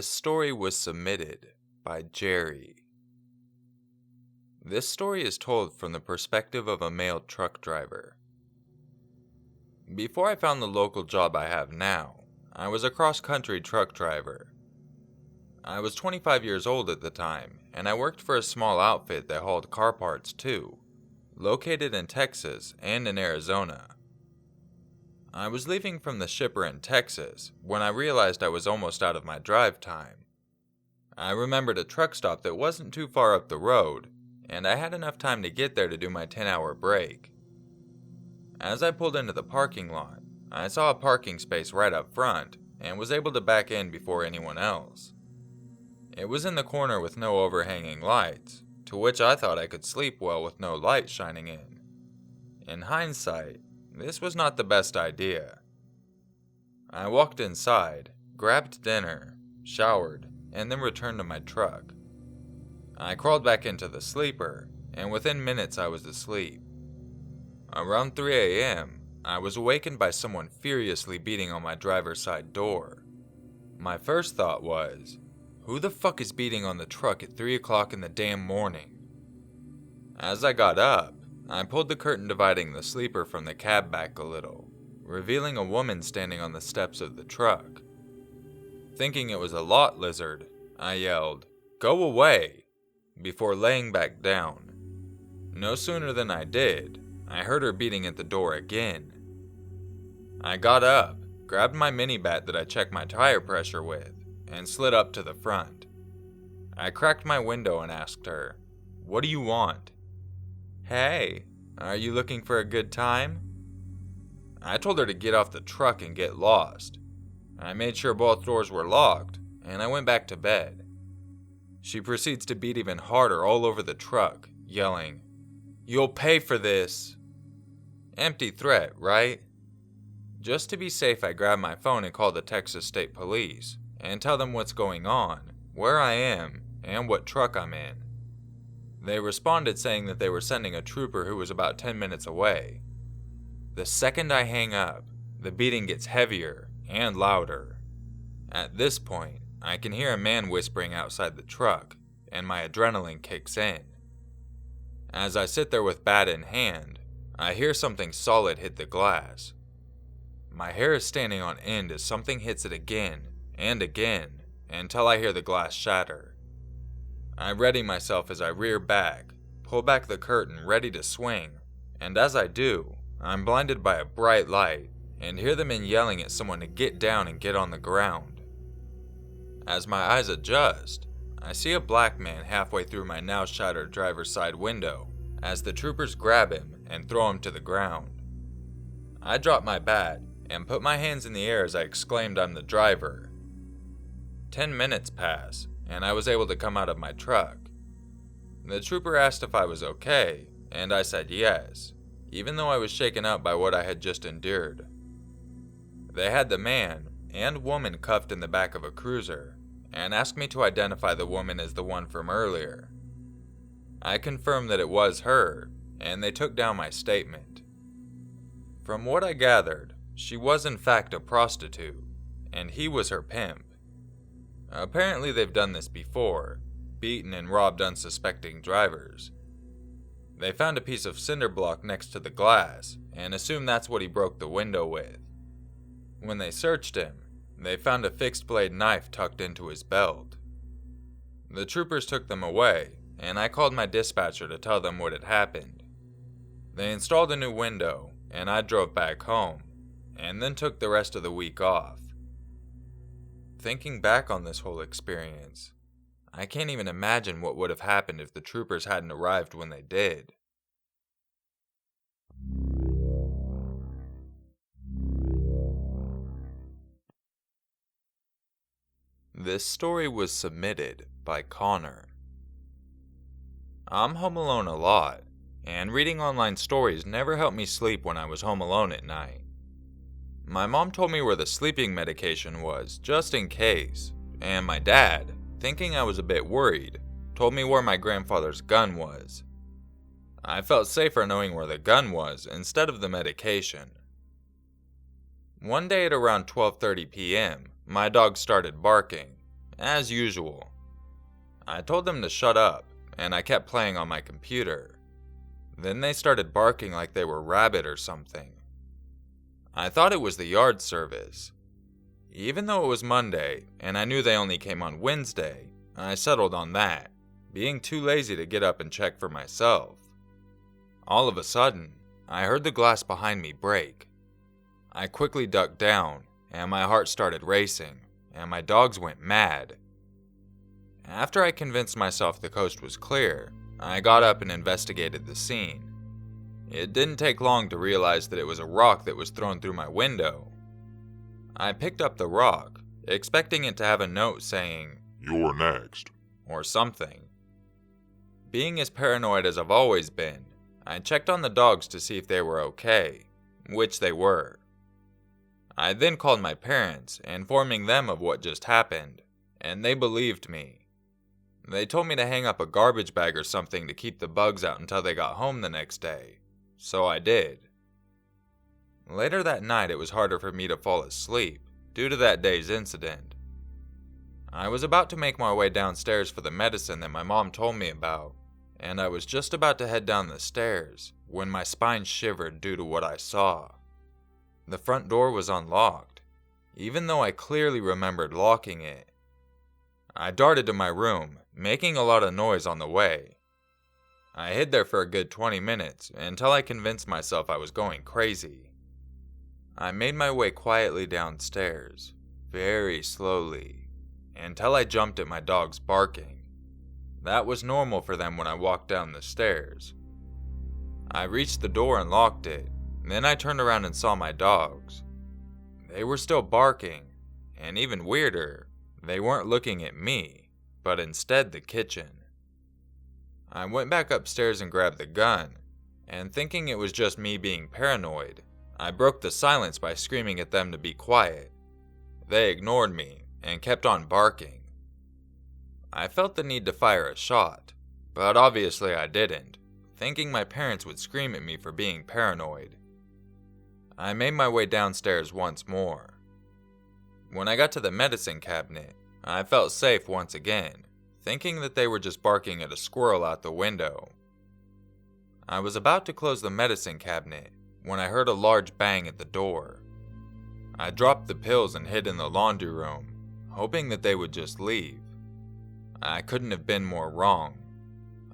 This story was submitted by Jerry. This story is told from the perspective of a male truck driver. Before I found the local job I have now, I was a cross-country truck driver. I was 25 years old at the time, and I worked for a small outfit that hauled car parts too, located in Texas and in Arizona. I was leaving from the shipper in Texas when I realized I was almost out of my drive time. I remembered a truck stop that wasn't too far up the road, and I had enough time to get there to do my 10-hour break. As I pulled into the parking lot, I saw a parking space right up front and was able to back in before anyone else. It was in the corner with no overhanging lights, to which I thought I could sleep well with no light shining in. In hindsight, this was not the best idea. I walked inside, grabbed dinner, showered, and then returned to my truck. I crawled back into the sleeper, and within minutes I was asleep. Around 3 a.m., I was awakened by someone furiously beating on my driver's side door. My first thought was, who the fuck is beating on the truck at 3 o'clock in the damn morning? As I got up, I pulled the curtain dividing the sleeper from the cab back a little, revealing a woman standing on the steps of the truck. Thinking it was a lot lizard, I yelled, "Go away!" before laying back down. No sooner than I did, I heard her beating at the door again. I got up, grabbed my mini bat that I checked my tire pressure with, and slid up to the front. I cracked my window and asked her, "What do you want?" "Hey, are you looking for a good time?" I told her to get off the truck and get lost. I made sure both doors were locked, and I went back to bed. She proceeds to beat even harder all over the truck, yelling, "You'll pay for this!" Empty threat, right? Just to be safe, I grabbed my phone and called the Texas State Police, and tell them what's going on, where I am, and what truck I'm in. They responded saying that they were sending a trooper who was about 10 minutes away. The second I hang up, the beating gets heavier and louder. At this point, I can hear a man whispering outside the truck, and my adrenaline kicks in. As I sit there with bat in hand, I hear something solid hit the glass. My hair is standing on end as something hits it again and again until I hear the glass shatter. I ready myself as I rear back, pull back the curtain ready to swing, and as I do, I'm blinded by a bright light and hear the men yelling at someone to get down and get on the ground. As my eyes adjust, I see a black man halfway through my now shattered driver's side window as the troopers grab him and throw him to the ground. I drop my bat and put my hands in the air as I exclaimed I'm the driver. 10 minutes pass, and I was able to come out of my truck. The trooper asked if I was okay, and I said yes, even though I was shaken up by what I had just endured. They had the man and woman cuffed in the back of a cruiser, and asked me to identify the woman as the one from earlier. I confirmed that it was her, and they took down my statement. From what I gathered, she was in fact a prostitute, and he was her pimp. Apparently they've done this before, beaten and robbed unsuspecting drivers. They found a piece of cinder block next to the glass, and assumed that's what he broke the window with. When they searched him, they found a fixed blade knife tucked into his belt. The troopers took them away, and I called my dispatcher to tell them what had happened. They installed a new window, and I drove back home, and then took the rest of the week off. Thinking back on this whole experience, I can't even imagine what would have happened if the troopers hadn't arrived when they did. This story was submitted by Connor. I'm home alone a lot, and reading online stories never helped me sleep when I was home alone at night. My mom told me where the sleeping medication was, just in case, and my dad, thinking I was a bit worried, told me where my grandfather's gun was. I felt safer knowing where the gun was instead of the medication. One day at around 12:30 p.m., my dog started barking, as usual. I told them to shut up, and I kept playing on my computer. Then they started barking like they were rabid or something. I thought it was the yard service. Even though it was Monday, and I knew they only came on Wednesday, I settled on that, being too lazy to get up and check for myself. All of a sudden, I heard the glass behind me break. I quickly ducked down, and my heart started racing, and my dogs went mad. After I convinced myself the coast was clear, I got up and investigated the scene. It didn't take long to realize that it was a rock that was thrown through my window. I picked up the rock, expecting it to have a note saying, "You're next," or something. Being as paranoid as I've always been, I checked on the dogs to see if they were okay, which they were. I then called my parents, informing them of what just happened, and they believed me. They told me to hang up a garbage bag or something to keep the bugs out until they got home the next day, so I did. Later that night, it was harder for me to fall asleep due to that day's incident. I was about to make my way downstairs for the medicine that my mom told me about, and I was just about to head down the stairs when my spine shivered due to what I saw. The front door was unlocked, even though I clearly remembered locking it. I darted to my room, making a lot of noise on the way. I hid there for a good 20 minutes until I convinced myself I was going crazy. I made my way quietly downstairs, very slowly, until I jumped at my dogs barking. That was normal for them when I walked down the stairs. I reached the door and locked it, then I turned around and saw my dogs. They were still barking, and even weirder, they weren't looking at me, but instead the kitchen. I went back upstairs and grabbed the gun, and thinking it was just me being paranoid, I broke the silence by screaming at them to be quiet. They ignored me and kept on barking. I felt the need to fire a shot, but obviously I didn't, thinking my parents would scream at me for being paranoid. I made my way downstairs once more. When I got to the medicine cabinet, I felt safe once again, thinking that they were just barking at a squirrel out the window. I was about to close the medicine cabinet when I heard a large bang at the door. I dropped the pills and hid in the laundry room, hoping that they would just leave. I couldn't have been more wrong.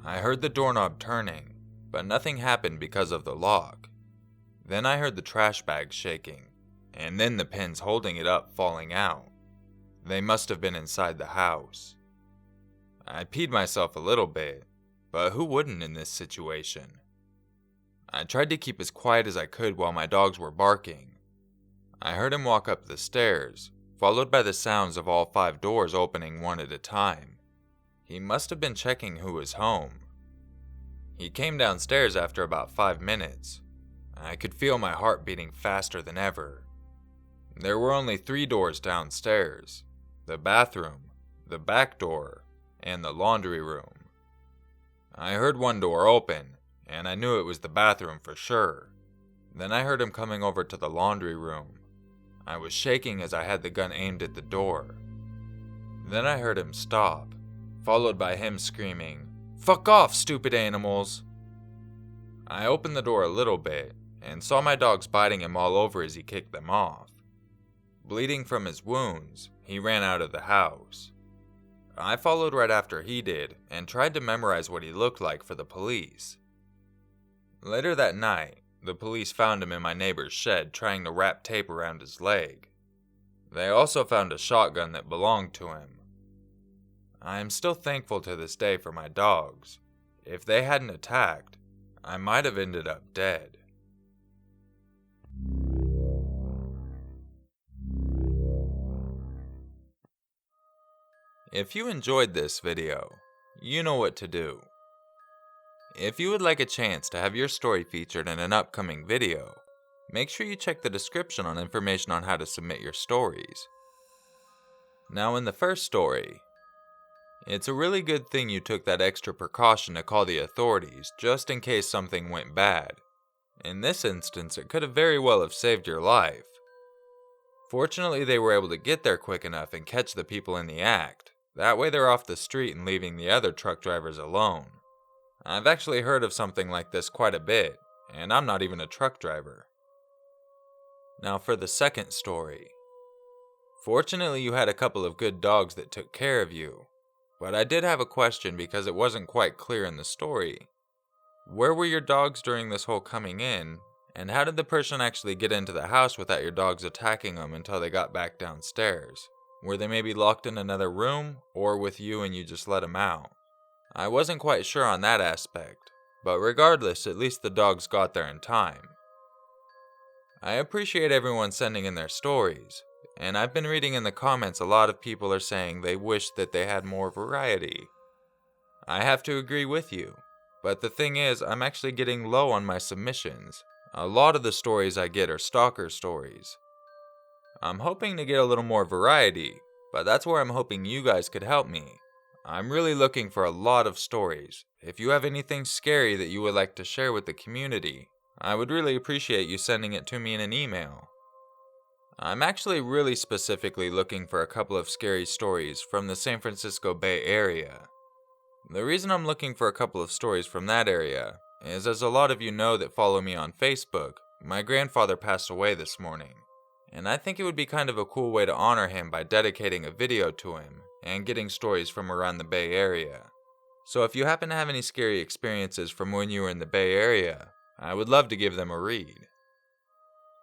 I heard the doorknob turning, but nothing happened because of the lock. Then I heard the trash bag shaking, and then the pins holding it up falling out. They must have been inside the house. I peed myself a little bit, but who wouldn't in this situation? I tried to keep as quiet as I could while my dogs were barking. I heard him walk up the stairs, followed by the sounds of all 5 doors opening one at a time. He must have been checking who was home. He came downstairs after about 5 minutes. I could feel my heart beating faster than ever. There were only 3 doors downstairs: the bathroom, the back door, and the laundry room. I heard one door open, and I knew it was the bathroom for sure. Then I heard him coming over to the laundry room. I was shaking as I had the gun aimed at the door. Then I heard him stop, followed by him screaming, "Fuck off, stupid animals!" I opened the door a little bit, and saw my dogs biting him all over as he kicked them off. Bleeding from his wounds, he ran out of the house. I followed right after he did, and tried to memorize what he looked like for the police. Later that night, the police found him in my neighbor's shed trying to wrap tape around his leg. They also found a shotgun that belonged to him. I am still thankful to this day for my dogs. If they hadn't attacked, I might have ended up dead. If you enjoyed this video, you know what to do. If you would like a chance to have your story featured in an upcoming video, make sure you check the description on information on how to submit your stories. Now in the first story, it's a really good thing you took that extra precaution to call the authorities just in case something went bad. In this instance, it could have very well have saved your life. Fortunately, they were able to get there quick enough and catch the people in the act, That way they're off the street and leaving the other truck drivers alone. I've actually heard of something like this quite a bit, and I'm not even a truck driver. Now for the second story. Fortunately, you had a couple of good dogs that took care of you, but I did have a question because it wasn't quite clear in the story. Where were your dogs during this whole coming in, and how did the person actually get into the house without your dogs attacking them until they got back downstairs? Were they maybe locked in another room, or with you and you just let them out? I wasn't quite sure on that aspect, but regardless, at least the dogs got there in time. I appreciate everyone sending in their stories, and I've been reading in the comments a lot of people are saying they wish that they had more variety. I have to agree with you, but the thing is, I'm actually getting low on my submissions. A lot of the stories I get are stalker stories. I'm hoping to get a little more variety, but that's where I'm hoping you guys could help me. I'm really looking for a lot of stories. If you have anything scary that you would like to share with the community, I would really appreciate you sending it to me in an email. I'm actually really specifically looking for a couple of scary stories from the San Francisco Bay Area. The reason I'm looking for a couple of stories from that area is, as a lot of you know that follow me on Facebook, my grandfather passed away this morning, and I think it would be kind of a cool way to honor him by dedicating a video to him and getting stories from around the Bay Area. So if you happen to have any scary experiences from when you were in the Bay Area, I would love to give them a read.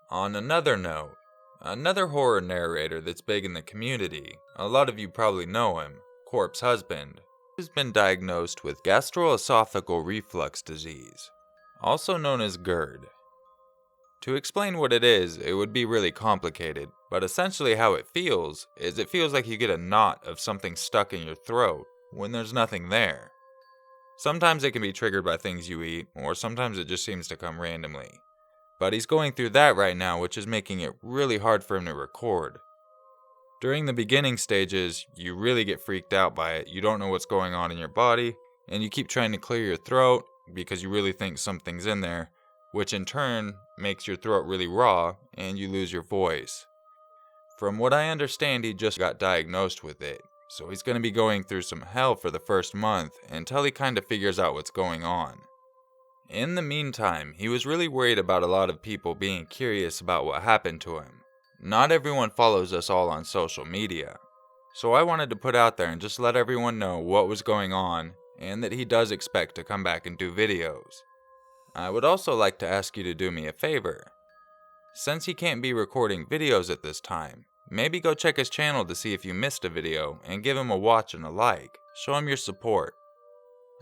On another note, another horror narrator that's big in the community, a lot of you probably know him, Corpse Husband, has been diagnosed with gastroesophageal reflux disease, also known as GERD. To explain what it is, it would be really complicated, but essentially how it feels is it feels like you get a knot of something stuck in your throat when there's nothing there. Sometimes it can be triggered by things you eat, or sometimes it just seems to come randomly. But he's going through that right now, which is making it really hard for him to record. During the beginning stages, you really get freaked out by it. You don't know what's going on in your body, and you keep trying to clear your throat because you really think something's in there, which in turn makes your throat really raw and you lose your voice. From what I understand, he just got diagnosed with it, so he's going to be going through some hell for the first month until he kind of figures out what's going on. In the meantime, he was really worried about a lot of people being curious about what happened to him. Not everyone follows us all on social media, so I wanted to put out there and just let everyone know what was going on and that he does expect to come back and do videos. I would also like to ask you to do me a favor. Since he can't be recording videos at this time, maybe go check his channel to see if you missed a video and give him a watch and a like. Show him your support.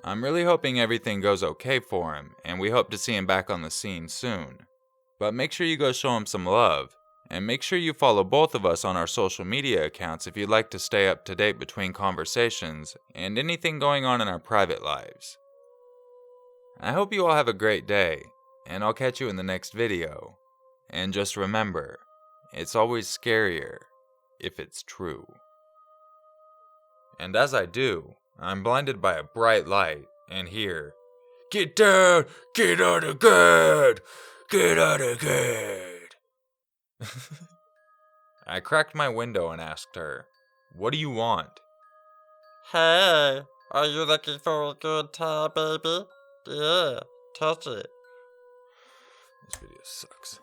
I'm really hoping everything goes okay for him, and we hope to see him back on the scene soon. But make sure you go show him some love, and make sure you follow both of us on our social media accounts if you'd like to stay up to date between conversations and anything going on in our private lives. I hope you all have a great day, and I'll catch you in the next video. And just remember, it's always scarier if it's true. And as I do, I'm blinded by a bright light and hear, "Get down! Get out of bed! Get out of bed!" I cracked my window and asked her, "What do you want?" Hey, are you looking for a good time, baby? Yeah, touch it. This video sucks.